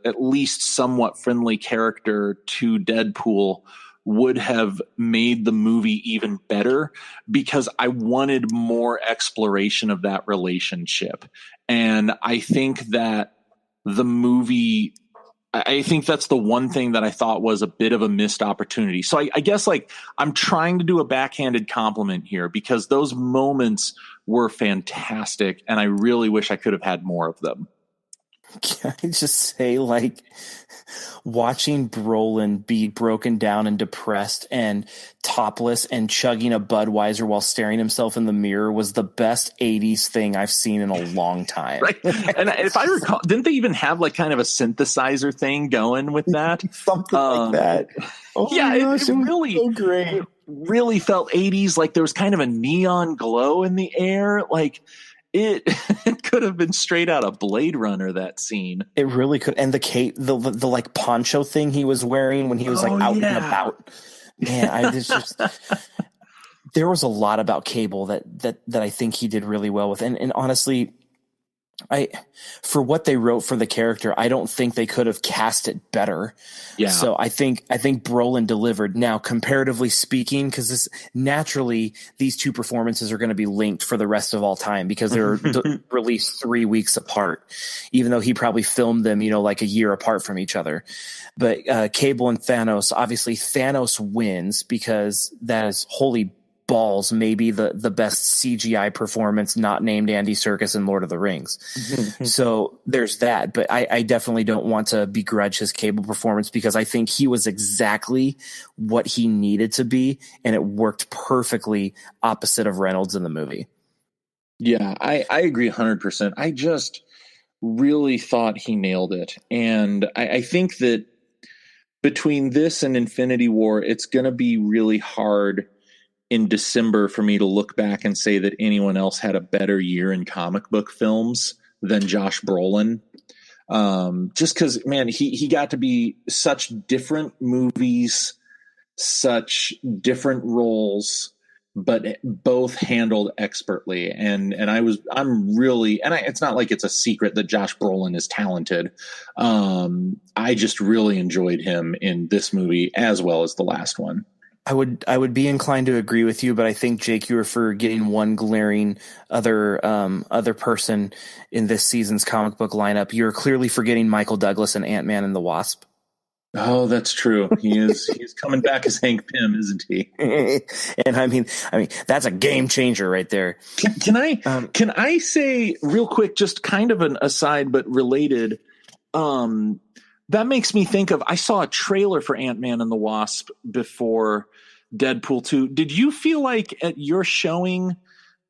at least somewhat friendly character to Deadpool would have made the movie even better, because I wanted more exploration of that relationship. And I think that I think that's the one thing that I thought was a bit of a missed opportunity. So I guess like I'm trying to do a backhanded compliment here, because those moments were fantastic, and I really wish I could have had more of them. Can I just say, like, watching Brolin be broken down and depressed and topless and chugging a Budweiser while staring himself in the mirror was the best 80s thing I've seen in a long time. Right. And if I recall, didn't they even have like kind of a synthesizer thing going with that? Something like that. Oh yeah, gosh, it really so great. Really felt 80s, like there was kind of a neon glow in the air. Like it could have been straight out of Blade Runner, that scene. It really could. And the like poncho thing he was wearing when he was like out and about. Man, there was a lot about Cable that I think he did really well with. And honestly, for what they wrote for the character, I don't think they could have cast it better. Yeah. So I think Brolin delivered. Now, comparatively speaking, because naturally these two performances are going to be linked for the rest of all time, because they're released 3 weeks apart, even though he probably filmed them, like a year apart from each other. But Cable and Thanos, obviously Thanos wins, because that is holy balls, maybe the best CGI performance not named Andy Serkis in Lord of the Rings. So there's that. But I definitely don't want to begrudge his Cable performance, because I think he was exactly what he needed to be, and it worked perfectly opposite of Reynolds in the movie. Yeah, I agree 100%. I just really thought he nailed it. And I think that between this and Infinity War, it's going to be really hard in December for me to look back and say that anyone else had a better year in comic book films than Josh Brolin. Just because, man, he got to be such different movies, such different roles, but both handled expertly. And I'm really, it's not like it's a secret that Josh Brolin is talented. I just really enjoyed him in this movie as well as the last one. I would be inclined to agree with you, but I think, Jake, you were forgetting one glaring other person in this season's comic book lineup. You're clearly forgetting Michael Douglas and Ant-Man and the Wasp. Oh, that's true. He's coming back as Hank Pym, isn't he? And I mean, that's a game changer right there. Can I say real quick, just kind of an aside, but related, that makes me think of, I saw a trailer for Ant-Man and the Wasp before Deadpool 2. Did you feel like at your showing,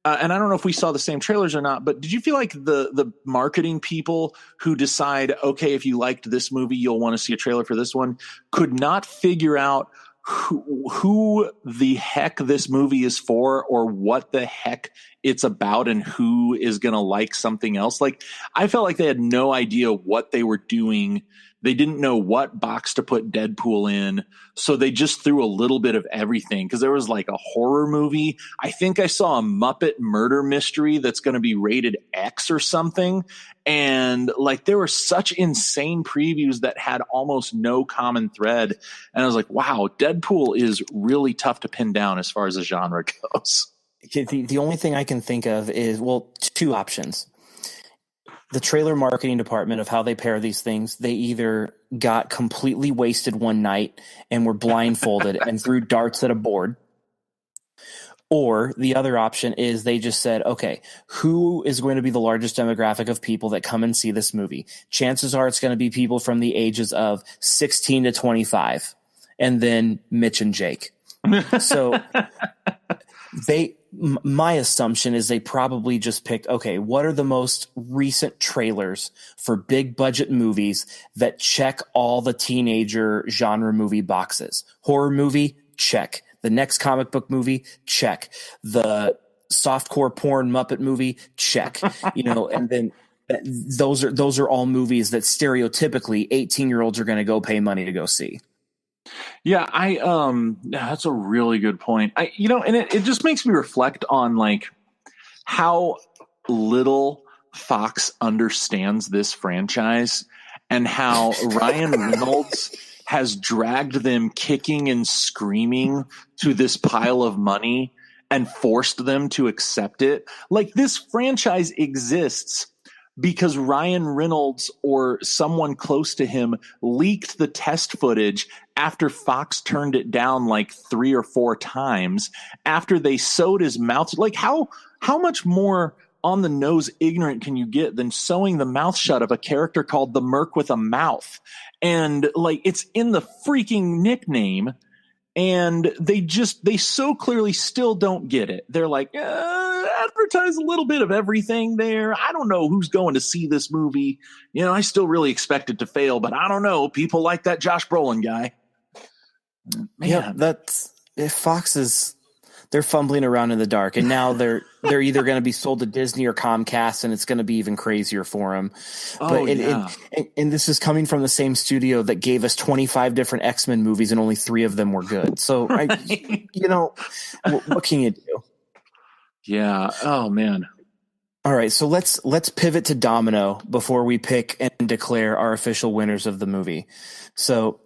and I don't know if we saw the same trailers or not, but did you feel like the marketing people who decide, okay, if you liked this movie, you'll want to see a trailer for this one, could not figure out who the heck this movie is for or what the heck it's about and who is going to like something else? Like, I felt like they had no idea what they were doing. They didn't know what box to put Deadpool in. So they just threw a little bit of everything, because there was like a horror movie. I think I saw a Muppet murder mystery that's going to be rated X or something. And like, there were such insane previews that had almost no common thread. And I was like, wow, Deadpool is really tough to pin down as far as the genre goes. The only thing I can think of is, well, two options. The trailer marketing department of how they pair these things, they either got completely wasted one night and were blindfolded and threw darts at a board. Or the other option is they just said, okay, who is going to be the largest demographic of people that come and see this movie? Chances are it's going to be people from the ages of 16 to 25, and then Mitch and Jake. So my assumption is they probably just picked, okay, what are the most recent trailers for big budget movies that check all the teenager genre movie boxes? Horror movie, check. The next comic book movie, check. The softcore porn Muppet movie, check. And then those are all movies that stereotypically 18-year-olds are going to go pay money to go see. Yeah, that's a really good point. And it just makes me reflect on like how little Fox understands this franchise, and how Ryan Reynolds has dragged them kicking and screaming to this pile of money and forced them to accept it. Like, this franchise exists because Ryan Reynolds or someone close to him leaked the test footage after Fox turned it down like 3 or 4 times, after they sewed his mouth. Like, how much more on the nose ignorant can you get than sewing the mouth shut of a character called the Merc with a Mouth? And like, it's in the freaking nickname. And they so clearly still don't get it. They're like, advertise a little bit of everything there. I don't know who's going to see this movie. I still really expect it to fail, but I don't know. People like that Josh Brolin guy. Man. Yeah, they're fumbling around in the dark, and now they're either going to be sold to Disney or Comcast, and it's going to be even crazier for them. And this is coming from the same studio that gave us 25 different X-Men movies, and only 3 of them were good. So, right. What can you do? Yeah. Oh man. All right. So let's pivot to Domino before we pick and declare our official winners of the movie. So,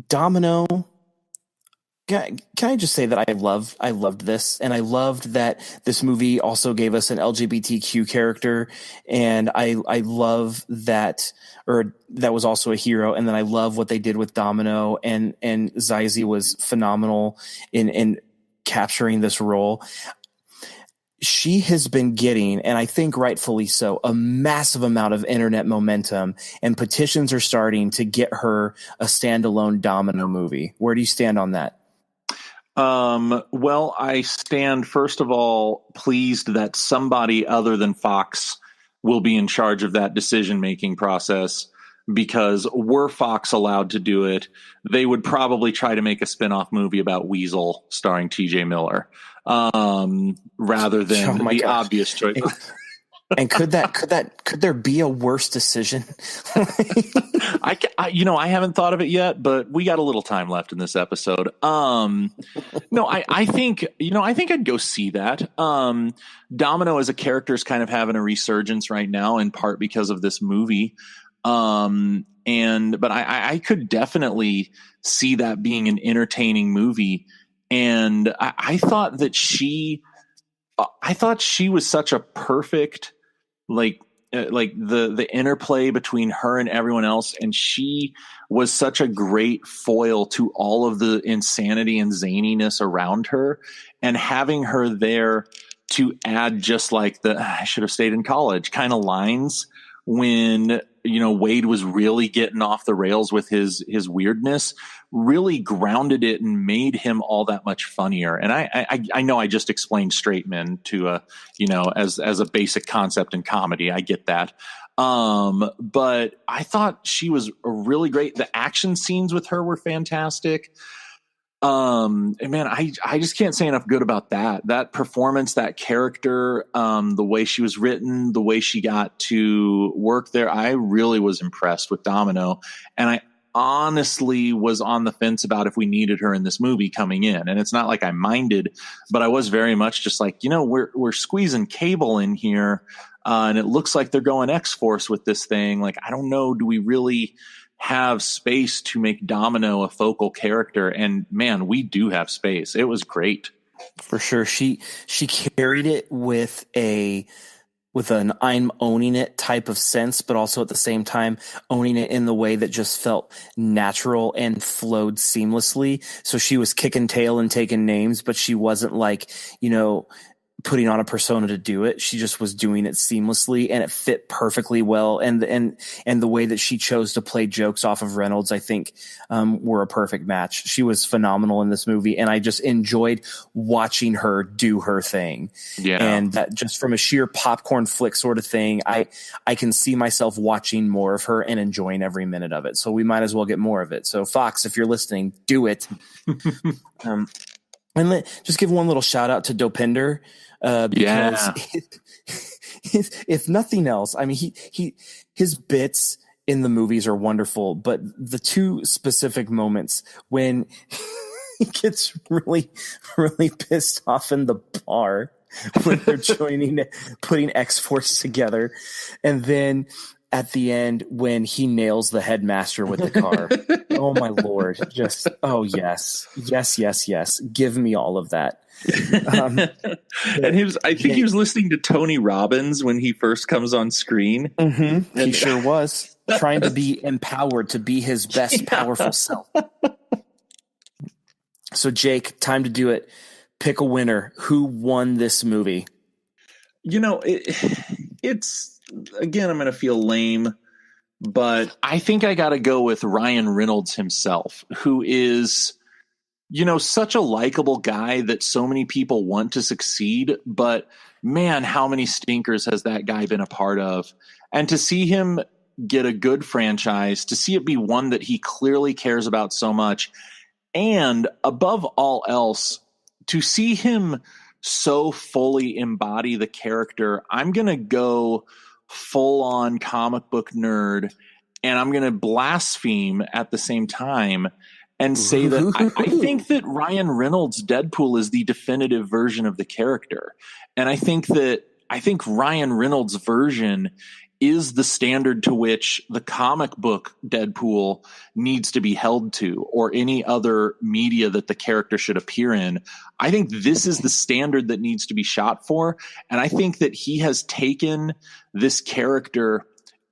Domino. Can I just say that I loved this, and I loved that this movie also gave us an LGBTQ character, and I love that, or that was also a hero, and then I love what they did with Domino, and Zizi was phenomenal in capturing this role. She has been getting, and I think rightfully so, a massive amount of internet momentum, and petitions are starting to get her a standalone Domino movie. Where do you stand on that? Well, I stand, first of all, pleased that somebody other than Fox will be in charge of that decision-making process, because were Fox allowed to do it, they would probably try to make a spin-off movie about Weasel starring TJ Miller, rather than obvious choice. And could there be a worse decision? I haven't thought of it yet, but we got a little time left in this episode. No, I think I'd go see that. Domino as a character is kind of having a resurgence right now, in part because of this movie. But I could definitely see that being an entertaining movie. And I thought she was such a perfect, like the interplay between her and everyone else. And she was such a great foil to all of the insanity and zaniness around her, and having her there to add just like I should have stayed in college kind of lines when, Wade was really getting off the rails with his weirdness, really grounded it and made him all that much funnier. And I know I just explained straight men to as a basic concept in comedy. I get that. But I thought she was really great. The action scenes with her were fantastic. And man, I just can't say enough good about that performance, that character, the way she was written, the way she got to work there. I really was impressed with Domino, and I honestly was on the fence about if we needed her in this movie coming in. And it's not like I minded, but I was very much just like, we're squeezing Cable in here, and it looks like they're going X-Force with this thing. Like, I don't know, do we really have space to make Domino a focal character? And man, we do have space. It was great. For sure. She carried it with an I'm owning it type of sense, but also at the same time owning it in the way that just felt natural and flowed seamlessly. So she was kicking tail and taking names, but she wasn't like, putting on a persona to do it. She just was doing it seamlessly, and it fit perfectly well. And the way that she chose to play jokes off of Reynolds, I think, were a perfect match. She was phenomenal in this movie, and I just enjoyed watching her do her thing. Yeah. And that, just from a sheer popcorn flick sort of thing, I can see myself watching more of her and enjoying every minute of it. So we might as well get more of it. So Fox, if you're listening, do it. And just give one little shout out to Dopinder. Because if nothing else, I mean, his bits in the movies are wonderful, but the two specific moments when he gets really, really pissed off in the bar when they're putting X-Force together, and then at the end when he nails the headmaster with the car. Oh my Lord. Just, oh yes. Give me all of that. And I think he was listening to Tony Robbins when he first comes on screen. Mm-hmm. He sure was trying to be empowered to be his best powerful self. So Jake, time to do it. Pick a winner. Who won this movie? It's, again, I'm going to feel lame, but I think I got to go with Ryan Reynolds himself, who is, such a likable guy that so many people want to succeed. But man, how many stinkers has that guy been a part of? And to see him get a good franchise, to see it be one that he clearly cares about so much, and above all else, to see him so fully embody the character, I'm going to go full on comic book nerd, and I'm going to blaspheme at the same time and say that I think that Ryan Reynolds' Deadpool is the definitive version of the character. And I think Ryan Reynolds' version is the standard to which the comic book Deadpool needs to be held to, or any other media that the character should appear in. I think this is the standard that needs to be shot for. And I think that he has taken this character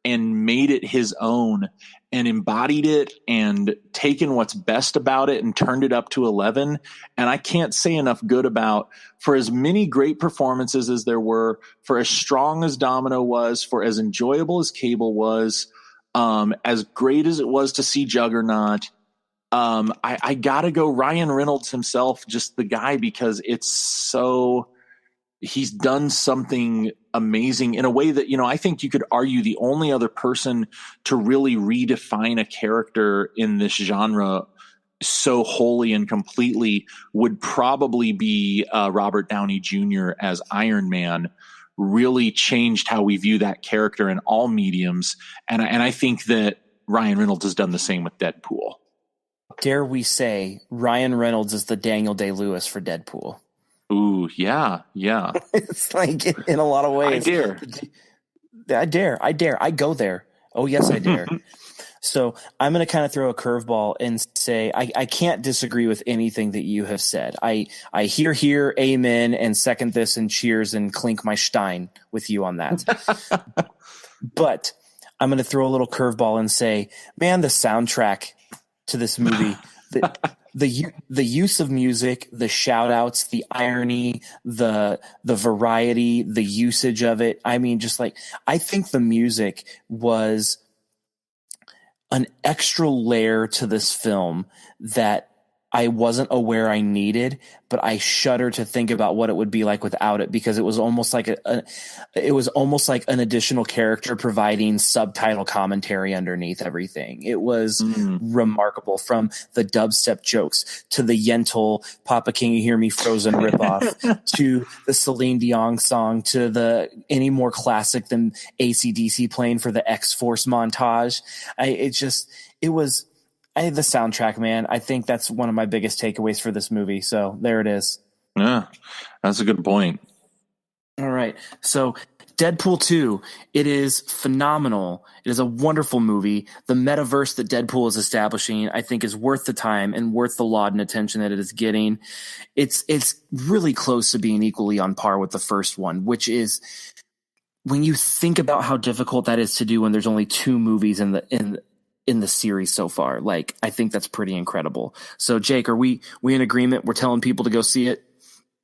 and made it his own, and embodied it, and taken what's best about it and turned it up to 11. And I can't say enough good about, for as many great performances as there were, for as strong as Domino was, for as enjoyable as Cable was, as great as it was to see Juggernaut, I gotta go Ryan Reynolds himself, just the guy, because he's done something amazing in a way that, I think you could argue the only other person to really redefine a character in this genre so wholly and completely would probably be Robert Downey Jr. as Iron Man, really changed how we view that character in all mediums. And I think that Ryan Reynolds has done the same with Deadpool. Dare we say Ryan Reynolds is the Daniel Day-Lewis for Deadpool? Ooh, yeah. It's like in a lot of ways. I dare. I go there. Oh, yes, I dare. So I'm going to kind of throw a curveball and say I can't disagree with anything that you have said. I hear, amen, and second this and cheers and clink my stein with you on that. But I'm going to throw a little curveball and say, man, the soundtrack to this movie, the use of music, the shout outs, the irony, the variety, the usage of it. I mean, just like, I think the music was an extra layer to this film that I wasn't aware I needed, but I shudder to think about what it would be like without it, because it was almost like it was almost like an additional character providing subtitle commentary underneath everything. It was remarkable, from the dubstep jokes to the Yentl Papa Can You Hear Me Frozen ripoff to the Celine Dion song to the any more classic than AC/DC playing for the X-Force montage. The soundtrack, man. I think that's one of my biggest takeaways for this movie. So there it is. Yeah, that's a good point. All right. So Deadpool 2, it is phenomenal. It is a wonderful movie. The metaverse that Deadpool is establishing, I think, is worth the time and worth the laud and attention that it is getting. It's really close to being equally on par with the first one, which is, when you think about how difficult that is to do when there's only 2 movies in the series so far. Like, I think that's pretty incredible. So Jake, are we in agreement? We're telling people to go see it?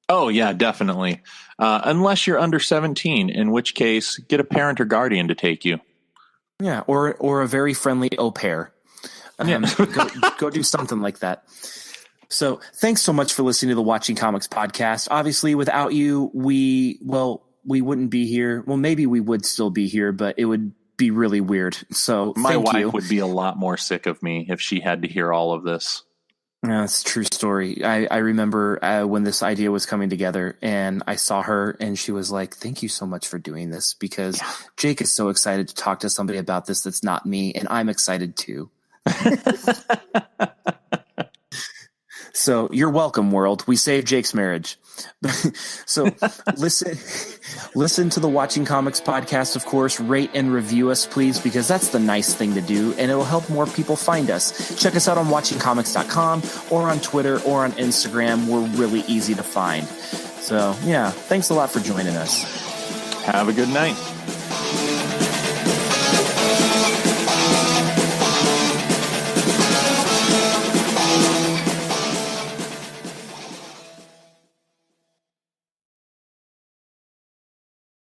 Oh yeah, definitely. Unless you're under 17, in which case get a parent or guardian to take you. Yeah. Or a very friendly au pair. Go do something like that. So thanks so much for listening to the Watching Comics podcast. Obviously without you, we wouldn't be here. Well, maybe we would still be here, but it would be really weird. So my wife would be a lot more sick of me if she had to hear all of this. Yeah, it's a true story. I remember when this idea was coming together, and I saw her, and she was like, "Thank you so much for doing this, because Jake is so excited to talk to somebody about this that's not me, and I'm excited too." So you're welcome, world. We saved Jake's marriage. So listen to the Watching Comics podcast, of course. Rate and review us, please, because that's the nice thing to do, and it'll help more people find us. Check us out on watchingcomics.com or on Twitter or on Instagram. We're really easy to find. So, yeah, thanks a lot for joining us. Have a good night.